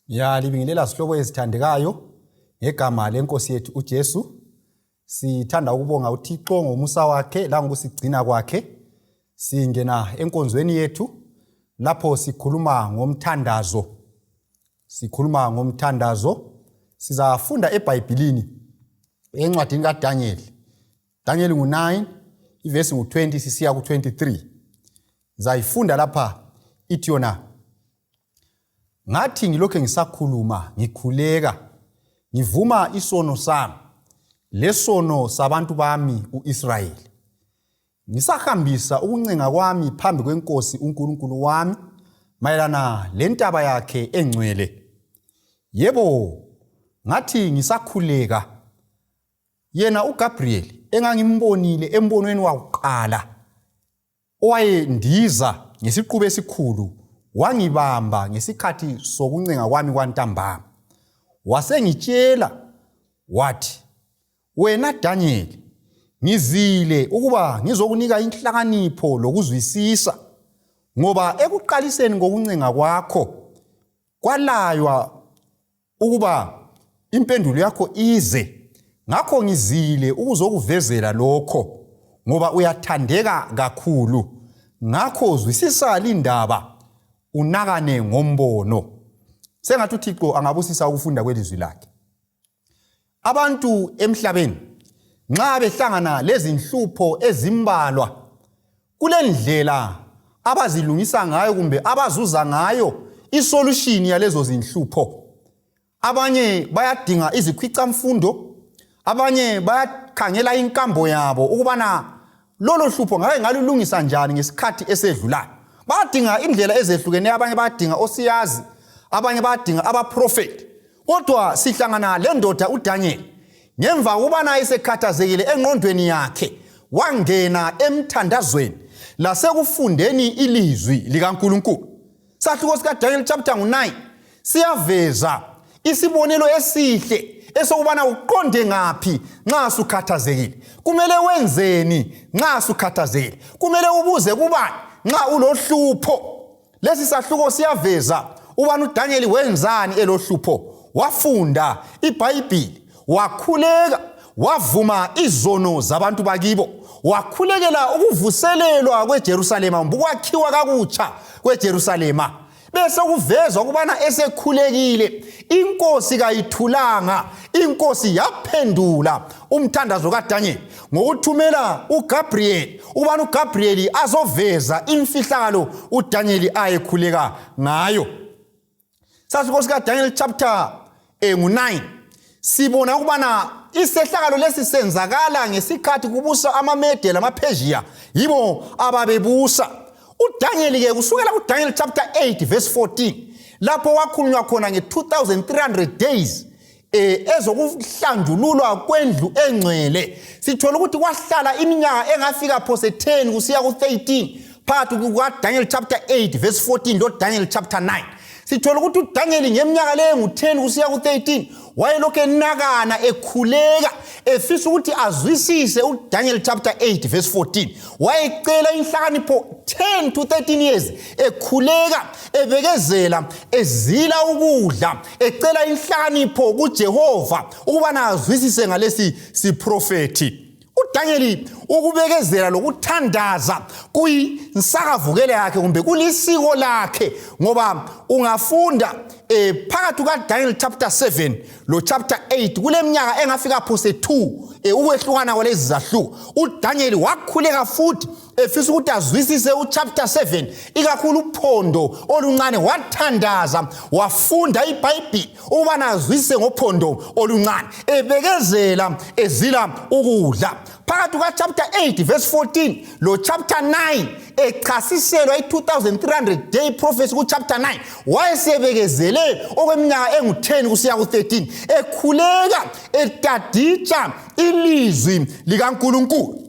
Ya libingelela sihlobo ezithandekayo ngegama lenkosi yethu uJesu. Sithanda ukubonga uThixo ngomusa wakhe la ngokusigcina kwakhe. Singena enkonzweni yethu lapho sikhuluma ngomthandazo. Sizafunda eBhayibhelini encwadini kaDaniel. Daniel ngu9 ivesi ngu20 sisiya ku23. Zayifunda lapha ithi yona: ngathi ngilokho ngisakhuluma ngikhuleka ngivuma isono sami lesono sabantu bami uIsrayeli. Ngisahambisa ukuncenga kwami phambi kwenkosi uNkulunkulu wami mayelana lentaba yakhe engcwele. Yebo, ngathi ngisakhuleka yena uGabriel engangimbonile embonweni wakuqala owayendiza ngesiqhube esikhulu wangibamba ngesikhathi sokuncenga kwami kwantambama. Wasengitshela wathi, wena Daniel, ngizile ukuba ngizokunika inhlakanipho lokuzwisisa, ngoba ekuqaliseni ngokuncenga kwakho kwalaywa ukuba impendulo yakho ize. Ngakho ngizile ukuzokuvezela lokho, ngoba uyathandeka kakhulu. Ngakho zwisisa lindaba unakane ngombono. Sengathi uThixo angabusisa ukufunda kwelizwi lakhe. Abantu emhlabeni nxa behlangana lezi inhlupho ezimbalwa, kulendlela abazilungisa ngayo kumbe abazuza ngayo isolution yalezo zinhlupho. Abanye bayadinga izikhwicamfundo, abanye bayakhangela inkambo yabo ukubana lolo hlupho ngake ngalulungisa njani ngesikhathi esedlulayo. Badinga indlela ezehlukeneyo, abanye badinga osiyazi, abanye badinga abaprofeti. Kodwa sihlangana le ndoda uDaniel, ngemva ukubana esekhathazekile engqondweni yakhe, wangena emthandazweni lasekufundeni ilizwi likaNkulunkulu. Sahluko sika Daniel chapter 9 siyaveza isibonelo esihle esokubana uqonde ngaphi nxa sukhathazekile. Kumele wenzeni nxa sukhathazekile? Kumele ubuze kubani nxa ulohlupho? Lesi sahluko siyaveza ubani uDaniel wenzani elohlupho. Wafunda iBhayibheli, wakhuleka, wavuma izono zabantu bakibo, wakhulekela ukuvuselelwa kweJerusalema, ukwakhiwa kakutsha kweJerusalema. Bese kuvezwa ukubana esekhulekile, inkosi kayithulanga, inkosi yaphendula umthandazo kaDaniel ngokuthumela uGabriel, ubani uGabriel azoveza imfihlakalo uDaniel ayekhuleka ngayo. Sasukho sika Daniel chapter 9 sibona ukubana isehlakalo lesi senzakala ngesikhathi kubusa amaMede lamaPersia, yibo ababebusa. uDaniel ke kusukela kuDaniel chapter 8 verse 14 lapho wakhulunywa khona nge-2300 days ezokuhlanjululwa kwendlu engcwele. Sithola ukuthi kwahlala iminyaka engafika phose 10 kusiya ku13 phakathi kukaDaniel chapter 8 verse 14 lo Daniel chapter 9. Sithola ukuthi uDaniel ngeminyaka le ngu10 kusiya ku13 wayelokho enakana ekhuleka efisa ukuthi azwisise uDaniel chapter 8 verse 14. Wayecela inhlakanipho 10 to 13 years ekhuleka, ebekezela, ezila ukudla, ecela inhlakanipho kuJehova ukubana azwisise ngalesi siprofeti. uDaniel ukubekezela lokuthandaza kuyinsakavukele yakhe kumbe kulisiko lakhe, ngoba ungafunda phakathi kukaDaniel chapter 7 lo chapter 8 kuleminyaka engafika phose 2 ukwehlukana kwalezi zahluko. uDaniel wakhuleka futhi efisa ukuthi azwisise uchapter 7 ikakhulu uphondo oluncane, wathandaza, wafunda iBhayibheli ukubana azwisise ngophondo oluncane, ebekezela, ezila ukudla. Phakathi kuchapter 8 verse 14 lo chapter 9 echasiselwa i-2300 day prophecy kuchapter 9, wayesebekezele okweminyaka engu10 kusiya ku13 ekhuleka etaditsha ilizwi likaNkulunkulu.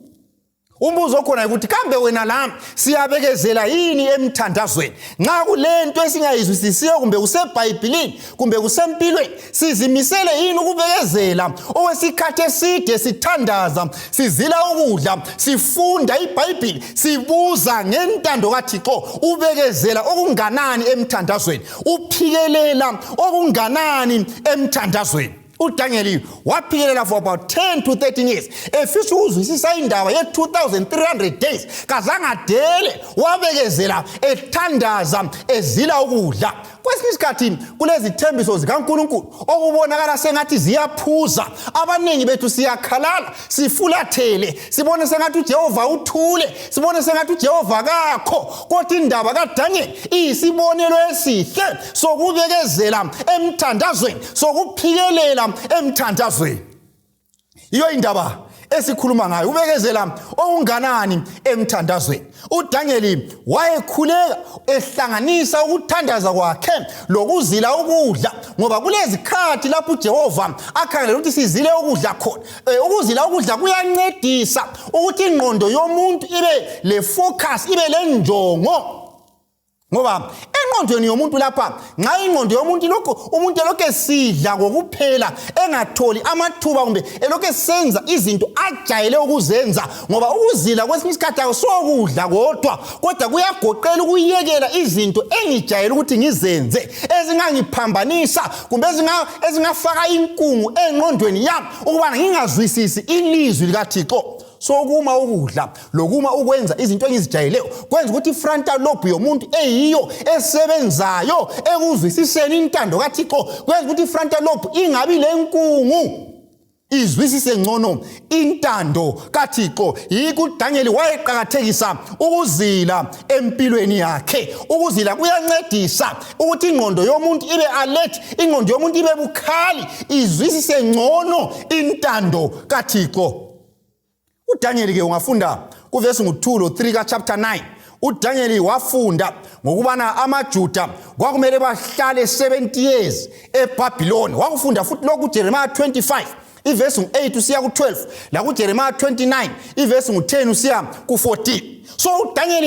Umbuzo khona ukuthi kambe wena lami siyabekezela yini emthandazweni nxa kulento esingayizwisisiyo kumbe kuseBhayibhelini kumbe kusempilweni sizimisele yini ukubekezela okwesikhathi eside sithandaza sizila ukudla sifunda iBhayibheli sibuza ngentando kaThixo ubekezela okunganani emthandazweni uphikelela okunganani emthandazweni uDaniel waphikelela for about 10 to 13 years efisa ukuzwisisa indaba ye 2300 days kazangadele wabekezela ethandaza ezila ukudla kwesinye isikhathi kulezi thembiso zikaNkulunkulu okubonakala sengathi ziyaphuza abaningi bethu siyakhalala sifulathele sibone sengathi uJehova uthule sibone sengathi uJehova kakho kodwa indaba kaDaniel isibonelo esihle sokubekezela emthandazweni sokuphikelela emthandazweni iyo indaba esikhuluma ngayo ubekezela okunganani emthandazweni uDaniel wayekhuleka ehlanganisa ukuthandaza kwakhe lokuzila ukudla ngoba kulezi khathi lapho uJehova akhangelela ukuthi sizile ukudla khona ukuzila ukudla kuyancedisa ukuthi ingqondo yomuntu ibe le focus ibe le njongo ngoba engqondweni yomuntu lapha nxa ingqondo yomuntu lokho umuntu elokho esidla ngokuphela engatholi amathuba kumbe elokho esenza izinto ajayele ukuzenza ngoba ukuzila kwesinye isikhathi akusokudla kodwa kuyagoqela ukuyekela izinto engijayele ukuthi ngizenze ezingangiphambanisa kumbe ezingafaka inkungu engqondweni yami ukuba ngingazwisisi ilizwi likaThixo sokuma ukudla lokuma ukwenza izinto engizijayeleyo kwenza ukuthi frontal lobe yomuntu eyiyo esebenzayo ekuzwisiseni intando kaThixo kwenza ukuthi frontal lobe ingabi lenkungu izwisise ngcono intando kaThixo yikho uDaniel wayeqhakathekisa ukuzila empilweni yakhe ukuzila kuyancedisa ukuthi ingqondo yomuntu ibe alert ingqondo yomuntu ibe bukhali izwisise ngcono intando kaThixo uDaniel ke ungafunda kuvesi ngo2 lo 3 ka chapter 9 uDaniel wafunda ngokubana amaJuda kwakumele bahlale 70 years eBabylon wakufunda futhi lokhu Jeremiah 25 ivesi ngo8 usiya ku12 la ku Jeremiah 29 ivesi ngo10 usiya ku14 so uDaniel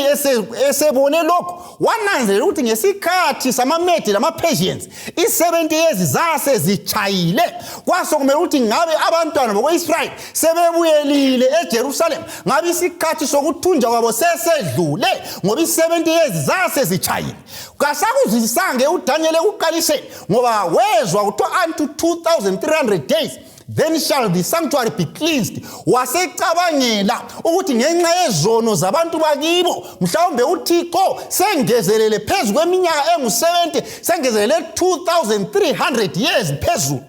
esebone lokho wananzelela ukuthi ngesikhathi samaMede lamaPersians i70 years zase zichayile kwasokumele ukuthi ngabe abantwana bakwaIsrael sebebuyelile eJerusalem ngabe isikhathi sokuthunja kwabo sesedlule ngoba i70 years zase zichayile kasakuzwisisanga uDaniel ukuqaliseni ngoba wezwa kuthiwa unto 2300 days then shall the sanctuary be cleansed wasecabangela ukuthi ngenxa yezono zabantu bakibo mhlawumbe uThixo sengezelele phezulu kweminyaka engu70 sengezelele 2300 years phezulu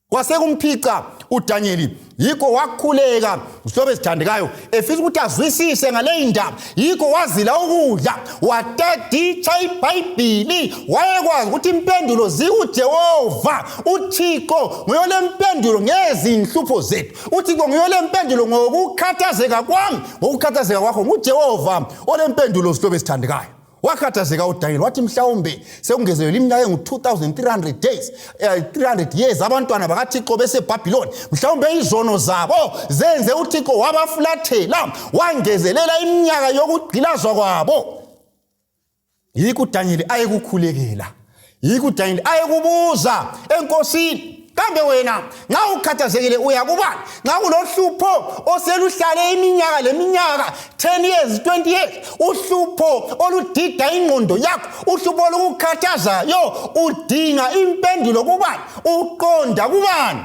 kwasekumpica uDaniel yikho wakhuleka usihlobo esithandekayo efisa ukuthi azwisise ngale indaba yikho wazila ukudla watadicha iBhayibheli wayekwazi ukuthi impendulo zikuJehova uThixo nguyole impendulo ngezinhlupho zethu uThixo nguyole impendulo ngokukhathazeka kwami ngokukhathazeka kwakho nguJehova olempendulo usihlobo esithandekayo wakhathazeka uDaniel wathi mhlawumbe sekungezelwe iminyaka engu2300 days 300 years abantwana bakaThixo beseBabylon mhlawumbe izono zabo zenze uThixo wabafulathela wangezelela iminyaka yokugqilazwa kwabo yikho uDaniel ayekukhulekela yikho uDaniel ayekubuza enkosini kambe wena nxa ukhathazekile uyakubani nxa kulohlupho oseluhlale iminyaka leminyaka 10 years 20 years uhlupho oludida ingqondo yakho uhlupho olukukhathazayo udinga impendulo kubani uqonda kubani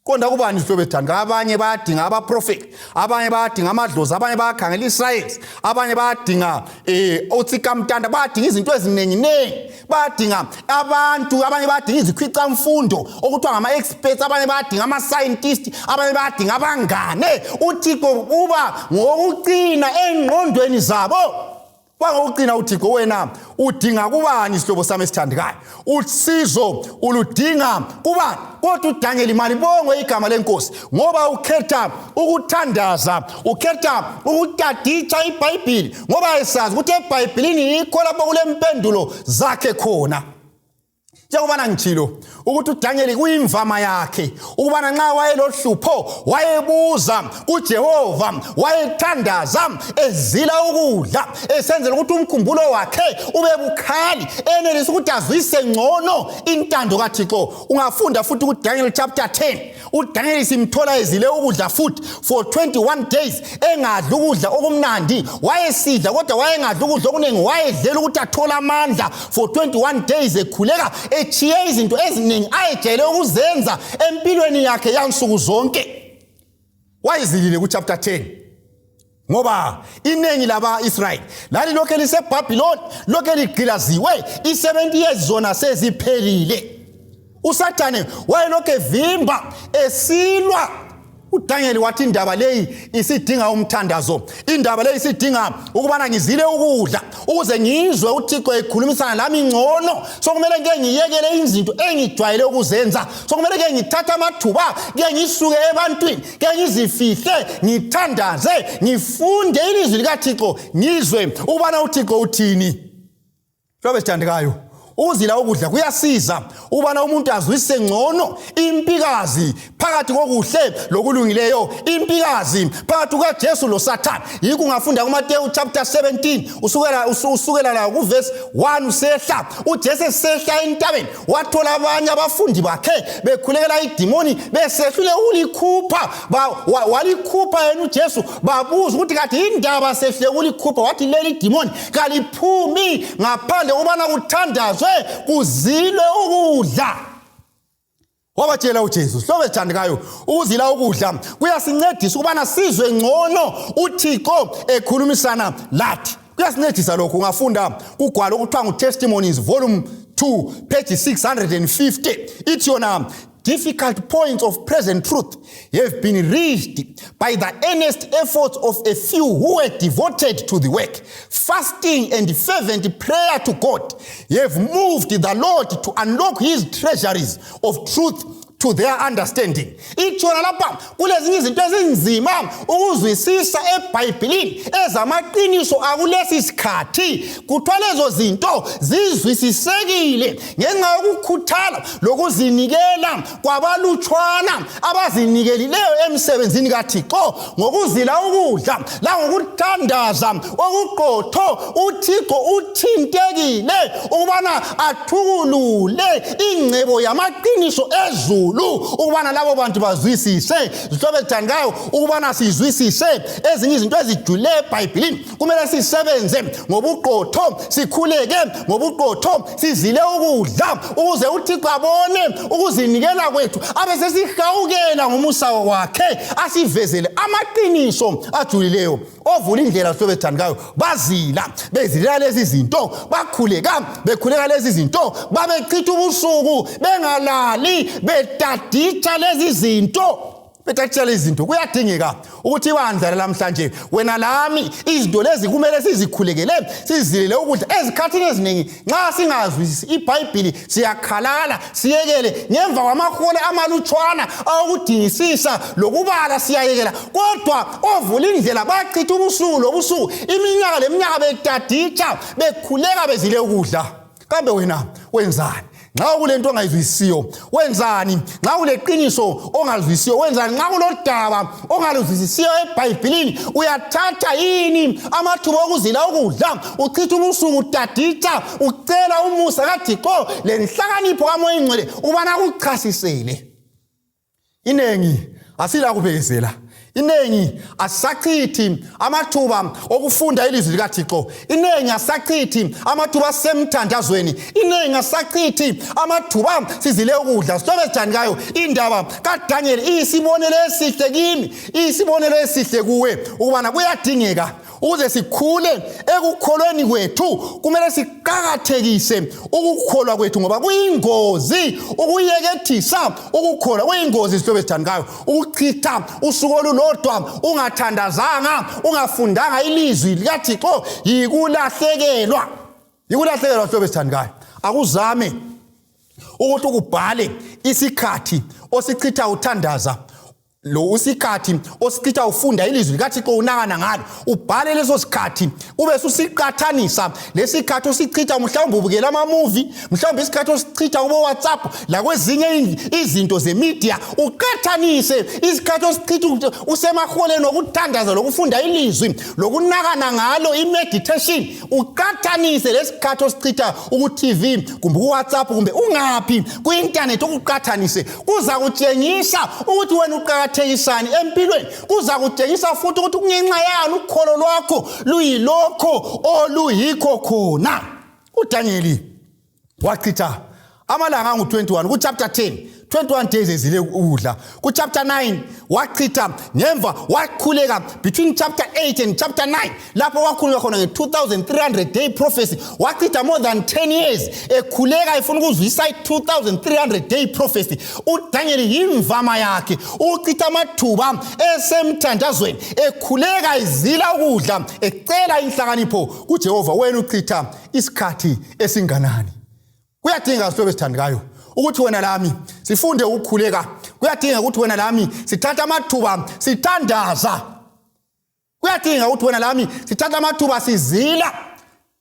konda kubani sihlobo esithandekayo abanye bayadinga abaprofeti abanye bayadinga amadlozi abanye bayakhangela Israyeli abanye bayadinga otsikamtanda bayadinga izinto ezinenginengi bayadinga abantu abanye bayadinga izikhwicamfundo okuthiwa ngama-experts abanye bayadinga ama-scientists abanye bayadinga abangane uThixo uba ngokuqina engqondweni zabo Wangokuqina uThixo wena udinga kubani sihlobo sami esithandekayo usizo uludinga kubani kodwa uDaniel imali bonke igama lenkosi ngoba ukhetha ukuthandaza ukhetha ukutadicha iBhayibheli ngoba esazi ukuthi eBhayibhelini yikho lapho kulempendulo zakhe khona Njengoba ngithilo ukuthi uDaniel kuyimvama yakhe ukubana nxa wayelohlupho wayebuza kuJehova wayethandaza ezila ukudla esenzela ukuthi umkhumbulo wakhe ube bukhali enelisa ukuthi azwise ngcono intando kaThixo. Ungafunda futhi kuDaniel chapter 10 uDaniel simthola ezile ukudla futhi for 21 days engadla ukudla okumnandi wayesidla kodwa wayengadla ukudla okuningi wayedlela ukuthi athola amandla for 21 days ekhuleka echiye izinto eziningi ayejele ukuzenza empilweni yakhe yansuku zonke. Wayezilile ku chapter 10 ngoba inengi laba Israel lali lokho liseBabylon lokho ligqilaziwe i70 years zona seziphelile. uSathane wayelokho evimba esilwa. uDaniel wathi indaba leyi isidinga umthandazo, indaba leyi isidinga ukubana ngizile ukudla ukuze ngizwe uThixo ekhulumisana nami ngcono. Sokumele ke ngiyekele izinto engijwayele ukuzenza, sokumele ke ngithatha amathuba ke ngisuke ebantwini ke ngizifihle ngithandaze ngifunde ilizwi likaThixo ngizwe ukubana uThixo uthini. Hlobo esithandekayo, uzila ukudla kuyasiza ubana umuntu azwise ngcono impikazi phakathi kokuhle lokulungileyo, impikazi phakathi kukaJesu loSathane. Yikho ungafunda kuMateyu chapter 17 usukela la ku verse 1 usehla uJesu esehla entabeni wathola abanye abafundi bakhe bekhulekela idimoni besehlule ulikhupha walikhupha yena uJesu. Babuza ukuthi kathi indaba sehle ulikhupha, wathi leli idimoni kaliphumi ngaphandle ubana kuthandazwe kuzilwe ukudla. Wabatshela uJesu, hlobo esithandekayo, ukuzila ukudla kuyasincedisa ukubana sizwe ngcono uThixo ekhulumisana lathi. Kuyasincedisa lokho. Ungafunda kugwalo okuthiwa nguTestimonies volume 2 page 650 ithi yona difficult points of present truth have been reached by the earnest efforts of a few who were devoted to the work. Fasting and fervent prayer to God have moved the Lord to unlock his treasuries of truth to their understanding. Itshona lapha kulezinye izinto ezinzima ukuzwisisa eBhayibhelini ezamaqiniso akulesi sikhathi. Kuthiwa lezo zinto zizwisisekile ngenxa yokukhuthala lokuzinikela kwabalutshwana abazinikelileyo emsebenzini kaThixo ngokuzila ukudla la ngokuthandaza okuqotho. uThixo uthintekile ukubana athukulule ingcebo yamaqiniso ezulu ukubana labo bantu bazwisise. Hlobo esithandekayo, ukubana sizwisise ezinye izinto ezijule eBhayibhelini kumele sisebenze ngobuqotho, sikhuleke ngobuqotho, sizile ukudla ukuze uThixo abone ukuzinikela kwethu abese sihawukela ngomusa wakhe asivezele amaqiniso ajulileyo. Ovula indlela hlobo esithandekayo bazila bezilela lezi zinto, bekhuleka lezi zinto, babechitha ubusuku bengalali betaditsha lezi zinto. Bethatshela izinto. Kuyadingeka ukuthi ibandla lamhlanje wena lami izinto lezi kumele sizikhulekele sizilele ukudla. Ezikhathini eziningi nxa singazwisisi iBhayibheli siyakhalala siyekele ngemva kwamahora amalutshwana awokudingisisa lokubala siyayekela. Kodwa ovula indlela bachitha ubusuku lobusuku iminyaka leminyaka betaditsha bekhuleka bezile ukudla. Kambe wena wenzani? Nxa kulento ongayizwisisiyo wenzani? Nxa kuleqiniso ongalizwisisiyo wenzani? Nxa kulodaba ongaluzwisisiyo eBhayibhelini uyathatha yini amathuba okuzila ukudla uchitha ubusuku utaditsha ucela umusa kaThixo lenhlakanipho kaMoya Ingcwele ubana akuchasisele? Inengi asila kubekezela, inengi asachithi amathuba okufunda ilizwi likaThixo, inengi asachithi amathuba semthandazweni, inengi asachithi amathuba sizile ukudla. Hlobo esithandekayo, indaba kaDaniel iyisibonelo esihle kimi, iyisibonelo esihle kuwe ukubana kuyadingeka ukuze sikhule ekukholweni kwethu kumele siqhakathekise ukukholwa kwethu ngoba kuyingozi ukuyekethisa ukukholwa. Kuyingozi hlobo esithandekayo ukuchitha usuku olulodwa ungathandazanga ungafundanga ilizwi likaThixo. Yikulahlekelwa hlobo esithandekayo. Akuzame ukuthi ukubhale isikhathi osichitha uthandaza lo usikhathi osichitha ufunda ilizwi likaThixo unakana ngalo ubhale leso sikhathi ube usiqathanisa lesikhathi osichitha mhlawumbe ubukela ama movie mhlawumbe isikhathi osichitha kubo WhatsApp la kwezinye izinto zemedia uqathanise isikhathi osichitha usemaholeni nokuthandaza lokufunda ilizwi lokunakana ngalo imeditation uqathanise lesikhathi osichitha ku TV kumbe ku WhatsApp kumbe ungaphi ku internet ukuqathanise kuza kutshengisa ukuthi wena uqakathekisani empilweni kuza kutshengisa futhi ukuthi kungenxa yani ukholo lwakho luyilokho oluyikho khona. uDaniel wachitha amalanga angu-21 ku chapter 10 21 days ezile ukudla. Ku chapter 9 wachitha ngemva wakhuleka between chapter 8 and chapter 9 lapho wakhuleka khona nge-2300 day prophecy wachitha more than 10 years ekhuleka efuna ukuzwisa i-2300 day prophecy. uDaniel yimvama yakhe uchitha amathuba esemthandazweni ekhuleka izila ukudla ecela inhlakanipho kuJehova. Wena uchitha isikhathi esinganani? Kuyadinga sihlobo esithandekayo ukuthi wena lami sifunde ukukhuleka. Kuyadinga ukuthi wena lami sithatha amathuba sithandaza. Kuyadinga ukuthi wena lami sithatha amathuba sizila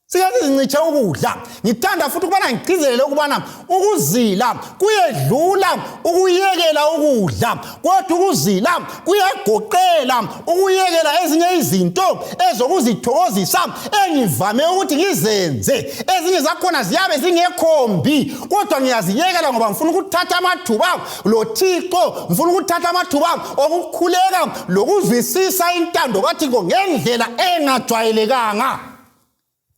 siyazincithe ukudla. Ngithanda futhi ukubana ngigcizelele ukubana ukuzila kuyedlula ukuyekela ukudla kodwa ukuzila kuyagoqela ukuyekela ezinye izinto ezokuzithokozisa engivame ukuthi ngizenze. Ezinye zakhona ziyabe zingekhombi kodwa ngiyaziyekela ngoba ngifuna ukuthatha amathuba lo Thixo, ngifuna ukuthatha amathuba okukhuleka lokuzwisisa intando kaThixo ngendlela engajwayelekanga.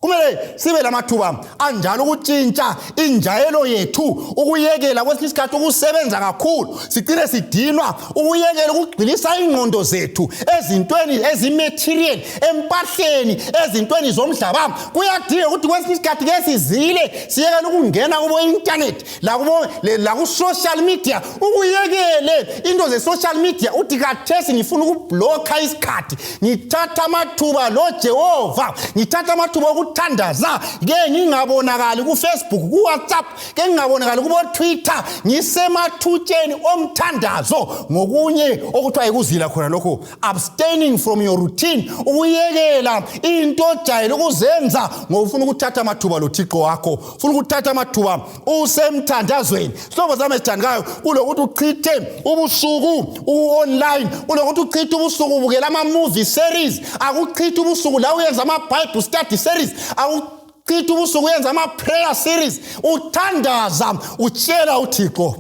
Kumele sibe lamathuba anjalo ukutshintsha injayelo yethu ukuyekela kwesinye isikhathi ukusebenza kakhulu sigcine sidinwa ukuyekela ukugxilisa ingqondo zethu ezintweni ezimaterial empahleni ezintweni zomhlaba. Kuyadinga ukuthi kwesinye isikhathi ke sizile siyekela ukungena kubo internet la ku social media ukuyekele into ze social media uthi kathesi ngifuna ukublocker isikhathi ngithatha amathuba lo Jehova ngithatha amathuba ukuthandaza ke ngingabonakali ku Facebook ku WhatsApp ke ngingabonakali kubo Twitter ngisemathutsheni omthandazo ngokunye okuthiwa ikuzila khona lokho abstaining from your routine ukuyekela into ojayele ukuzenza ngofuna ukuthatha amathuba lo Thixo wakho ufuna ukuthatha amathuba usemthandazweni. Hlobo zami esithandekayo kulokuthi uchithe ubusuku online kulokuthi uchithe ubusuku ubukela ama movie series akuchithe ubusuku la uyenza ama Bible study series awuchitha ubusuku uyenza ama prayer series uthandaza utshela uThixo.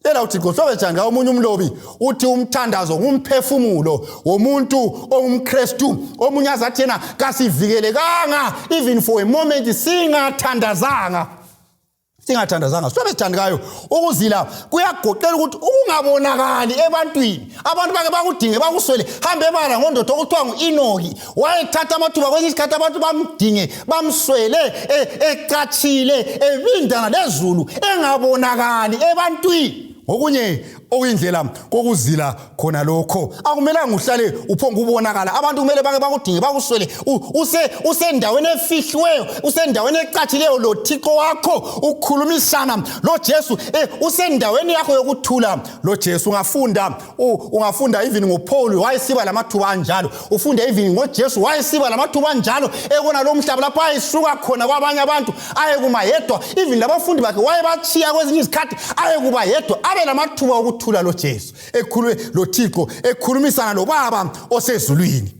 Ela uThixo sobe njanga omunye umlobi uthi umthandazo ngumphefumulo womuntu ongumKristu omunye azathi yena kasivikelekanga even for a moment singathandazanga sobe sithandekayo ukuzila kuyagoqela ukuthi ungabonakali ebantwini abantu bake bakudinge bakuswele hambe ebala ngondoda okuthiwa nguEnoki wayethatha amathuba kwesinye isikhathi abantu bamdinge bamswele ecatshile ebindana lezulu engabonakali ebantwini. Okunye okuyindlela kokuzila khona lokho akumelanga uhlale uphonga ubonakala abantu kumele bake bakudinge bakuswele usendaweni efihliweyo usendaweni ecatshileyo lo Thixo wakho ukukhulumisana lo Jesu usendaweni yakho yokuthula lo Jesu. Ungafunda even ngoPaul wayesiba lamathuba anjalo ufunda even ngoJesu wayesiba lamathuba anjalo ekona lo mhlaba lapha ayisuka khona kwabanye abantu ayekuma yedwa even labafundi bakhe wayebachiya kwezinye izikhathi ayekuba yedwa abe lamathuba ukuthula lo Jesu ekhulwe lo Thixo ekhulumisana lo Baba osezulwini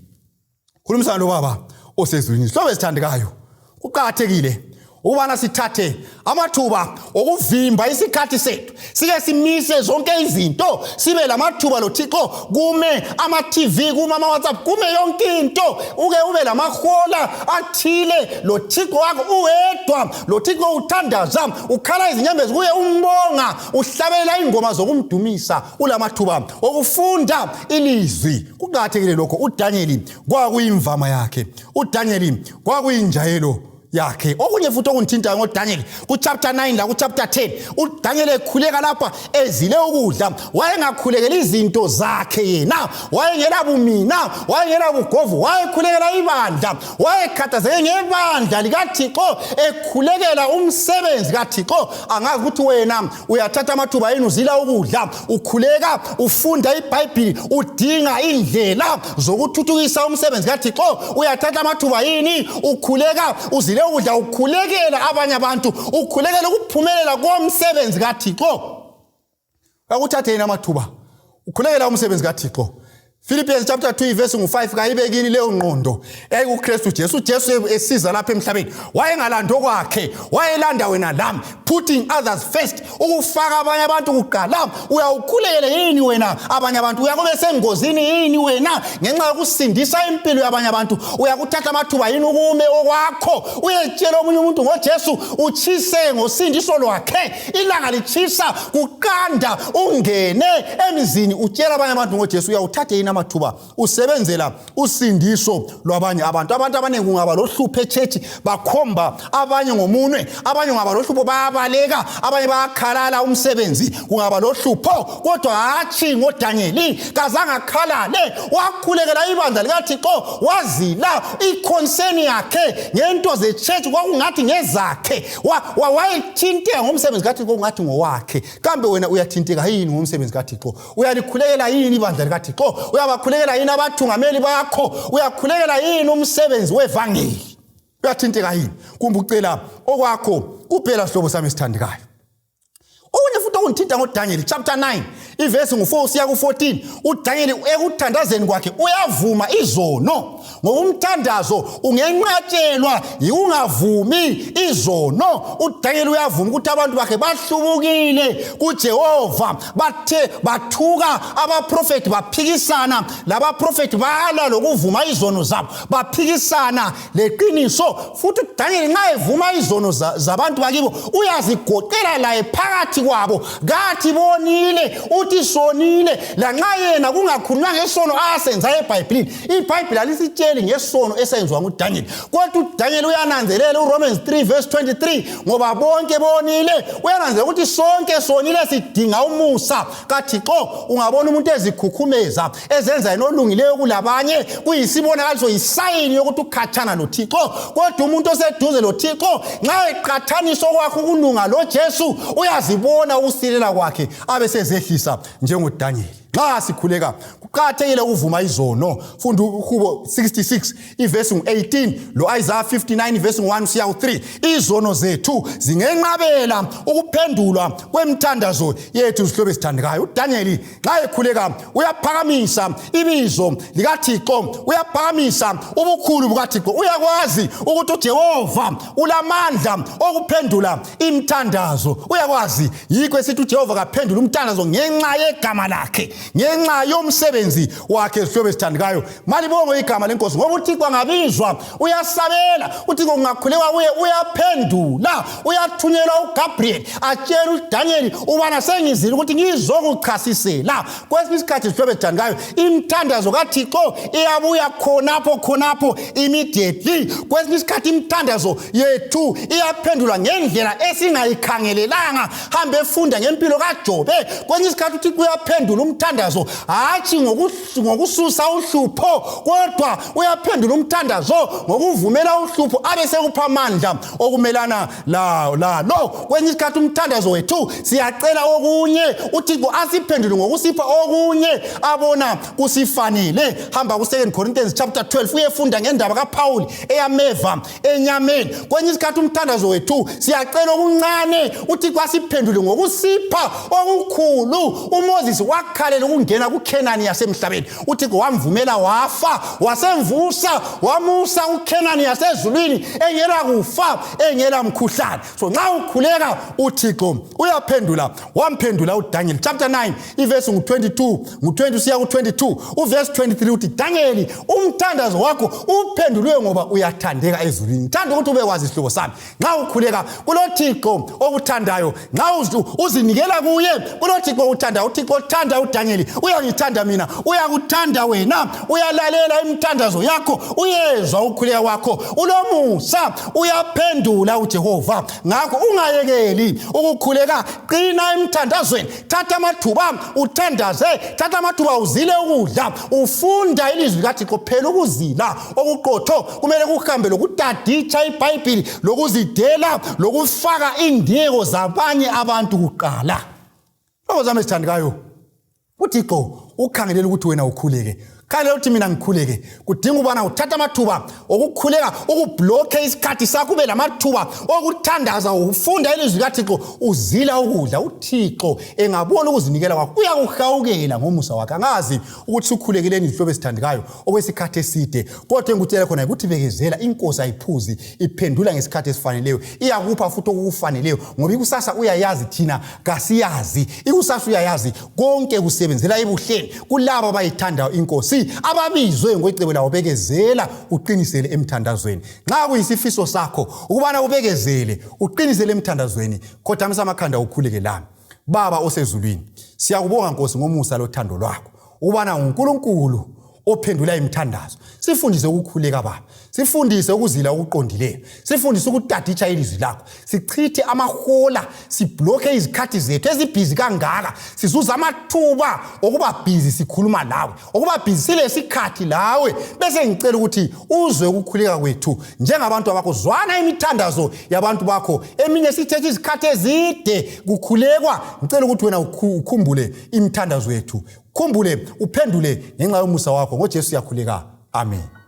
khulumisana lo Baba osezulwini. Hlobo esithandekayo kuqhakathekile ubana sithathe amathuba okuvimba isikhathi sethu sike simise zonke izinto sibe lamathuba lo Thixo kume ama TV kuma ama WhatsApp kume yonke into ube lamahola athile lo Thixo wakho uwedwa lo Thixo uthandaza ukhala izinyembezi kuye umbonga uhlabela ingoma zokumdumisa ulamathuba okufunda ilizwi. Kuqhakathekile lokho. uDaniel kwakuyimvama yakhe uDaniel kwakuyinjayelo yakhe. Okunye futhi okungithinta ngoDaniel ku chapter 9 la ku chapter 10 uDaniel ekhuleka lapha ezile ukudla, wayengakhulekela izinto zakhe yena, wayengela bumina, wayengela bugovu, wayekhulekela ibandla, wayekhathazeke ngebandla likaThixo, ekhulekela umsebenzi kaThixo. Angazi ukuthi wena uyathatha amathuba yini uzila ukudla, ukhuleka ufunda iBhayibheli, udinga indlela zokuthuthukisa umsebenzi kaThixo, uyathatha amathuba yini ukhuleka uzile ukudla, ukhulekela abanye abantu, ukhulekela ukuphumelela komsebenzi kaThixo. Akuthathe yini amathuba ukhulekela umsebenzi kaThixo. Philippians chapter 2 verse 5 kayibekini leyo ngqondo kuKristu Jesu. uJesu esiza lapha emhlabeni wayengalanda kwakhe, wayelanda wena lami, putting others first, ukufaka abanye abantu kuqala. Uyawukhulekela yini wena abanye abantu? Uyakube sengozini yini wena ngenxa yokusindisa impilo yabanye abantu? Uyakuthatha amathuba yini ukume okwakho uyetshela omunye umuntu ngoJesu, uchise ngosindiso lwakhe, ilanga lichisa kuqanda, ungene emizini utshela abanye abantu ngoJesu? Uyawuthatha yini amathuba usebenzela usindiso lwabanye abantu? Abantu abaningi kungaba lohlupho echechi, bakhomba abanye ngomunwe, abanye kungaba lohlupho bayabaleka, abanye bayakhalala umsebenzi, kungaba lohlupho. Kodwa hatshi ngoDaniel kazange akhalale, wakhulekela ibandla likaThixo, wazila iconcern yakhe ngento zechurch kwakungathi ngezakhe, wayethinteka ngomsebenzi kaThixo ngathi ngowakhe. Kambe wena uyathinteka yini ngomsebenzi kaThixo? Uyalikhulekela yini ibandla likaThixo? Uyabakhulekela yini abathungameli bakho? Uyakhulekela yini umsebenzi wevangeli? Uyathinteka yini? Kumbe ucela okwakho kuphela sihlobo sami esithandekayo? Okunye futhi okungithinta ngoDaniel chapter 9 iverse 4 siya ku14, uDaniel ekuthandazeni kwakhe uyavuma izono. Ngokumthandazo ungenqatshelwa yikungavumi izono. uDaniel uyavuma ukuthi abantu bakhe bahlubukile kuJehova, bathe bathuka abaprofeti, baphikisana labaprofeti, bala lokuvuma izono zabo, baphikisana leqiniso. Futhi uDaniel nxa evuma izono zabantu bakibo uyazigoqela laye phakathi kwabo, ngathi bonile uthi sonile, lanxa yena kungakhulunywa ngesono asenza eBhayibhelini. iBhayibheli alisitsheli ngesono esenziwa nguDaniel, kodwa uDaniel uyananzelela uRomans 3 verse 23, ngoba bonke bonile. Uyananzelela ukuthi sonke sonile sidinga umusa kaThixo. Ungabona umuntu ezikhukhumeza ezenza inolungileyo kulabanye, kuyisibonakaliso, yisayini yokuthi ukhathana loThixo. Kodwa umuntu oseduze loThixo nxa eqhathanisa okwakhe ukulunga loJesu, uyazibona ukusilela kwakhe abesezehlisa njengoDaniel. Nxa sikhuleka kuqakathekile ukuvuma izono. Funda uHubo 66 iverse 18 lo Isaiah 59 verse 1 siya ku3. Izono zethu zingenqabela ukuphendulwa kwemthandazo yethu sihlobo esithandekayo. uDaniel nxa ekhuleka uyaphakamisa ibizo likaThixo, uyaphakamisa ubukhulu bukaThixo. Uyakwazi ukuthi uJehova ulamandla okuphendula imthandazo. Uyakwazi yikho esithi uJehova kaphendula umthandazo ngenxa yegama lakhe, ngenxa yomsebenzi wakhe sihlobo esithandekayo. Malibongo igama lenkosi, ngoba uThixo angabizwa uyasabela, uThixo kungakhulekwa kuye uyaphendula. Uyathunyelwa uGabriel atshela uDaniel ubana sengizile ukuthi ngizokuchasisela. Kwesinye isikhathi sihlobo esithandekayo imthandazo kaThixo iyabuya khonapho immediately. Kwesinye isikhathi imthandazo yethu iyaphendulwa ngendlela esingayikhangelelanga. Hambe efunda ngempilo kaJobe, kwesinye isikhathi uThixo uyaphendula umthandazo hatshi ngokususa uhlupho, kodwa uyaphendula umthandazo ngokuvumela uhlupho abesekupha amandla okumelana lo. Kwesinye isikhathi umthandazo wethu siyacela okunye, uThixo asiphendule ngokusipha okunye abona kusifanele. Hamba ku 2 Corinthians chapter 12 uyefunda ngendaba kaPaul eyameva enyameni. Kwesinye isikhathi umthandazo wethu siyacela okuncane, uThixo asiphendule ngokusipha okukhulu. uMoses wakhalela ukungena kuKhenani yasemhlabeni, uThixo wamvumela wafa, wasemvusa wamusa uKhenani yasezulwini engela kufa engela mkhuhlane. So nxa ukhuleka uThixo uyaphendula. Wamphendula uDaniel chapter 9 iverse 22 siya ku22, uverse 23 uthi Daniel umthandazo wakho uphendulwe ngoba uyathandeka ezulwini. Ngithanda ukuthi ubekwazi isihlobo sami, nxa ukhuleka kuloThixo okuthandayo, nxa uzinikela kuye kuloThixo okuthandayo. uThixo uthanda uDaniel, uyangithanda mina, uyakuthanda wena, uyalalela imithandazo yakho, uyezwa ukukhuleka kwakho, ulomusa, uyaphendula uJehova. Ngakho ungayekeli ukukhuleka, qina emthandazweni, thatha amathuba uthandaze, thatha amathuba uzile ukudla, ufunda ilizwi likaThixo. Phela ukuzila okuqotho kumele kuhambe lokutaditsha iBhayibheli, lokuzidela, lokufaka indiyeko zabanye abantu kuqala. Lokho zami esithandekayo, uThixo ukhangelela ukuthi wena ukhuleke. Khalela uthi mina ngikhuleke, kudinga ubana uthatha amathuba okukhuleka, ukubloke isikhathi sakho, ube lamathuba okuthandaza, ufunda ilizwi likaThixo, uzila ukudla. uThixo engabona ukuzinikela kwakho uyakuhawukela ngomusa wakhe. Angazi ukuthi ukhulekileni izihlobo esithandekayo okwesikhathi eside, kodwa engikutshela khona ukuthi bekezela. Inkosi ayiphuzi, iphendula ngesikhathi esifaneleyo, iyakupha futhi okufaneleyo, ngoba ikusasa uyayazi, thina kasiyazi. Ikusasa uyayazi, konke kusebenzela ebuhleni kulabo abayithandayo inkosi, ababizwe ngocebo lawo. Bekezela uqinisele emthandazweni. Nxa kuyisifiso sakho ukubana ubekezele uqinisele emthandazweni, khothamisa amakhanda ukhuleke lami. Baba osezulwini, siyakubonga Nkosi ngomusa lothando lwakho, ubana uNkulunkulu ophendula imithandazo. Sifundise ukukhuleka Baba, sifundise ukuzila okuqondileyo, sifundise ukutaditsha ilizwi lakho, sichithe amahola, sibloke izikhathi zethu ezibhizi kangaka, sizuza amathuba okuba bhizi sikhuluma lawe, okuba bhizi silesikhathi lawe. Bese ngicela ukuthi uzwe ukukhuleka kwethu njengabantu abakho. Zwana imithandazo yabantu bakho, eminye sithethe izikhathi ezide kukhulekwa. Ngicela ukuthi wena ukhumbule imithandazo yethu, khumbule uphendule ngenxa yomusa wakho. NgoJesu siyakhuleka, amen.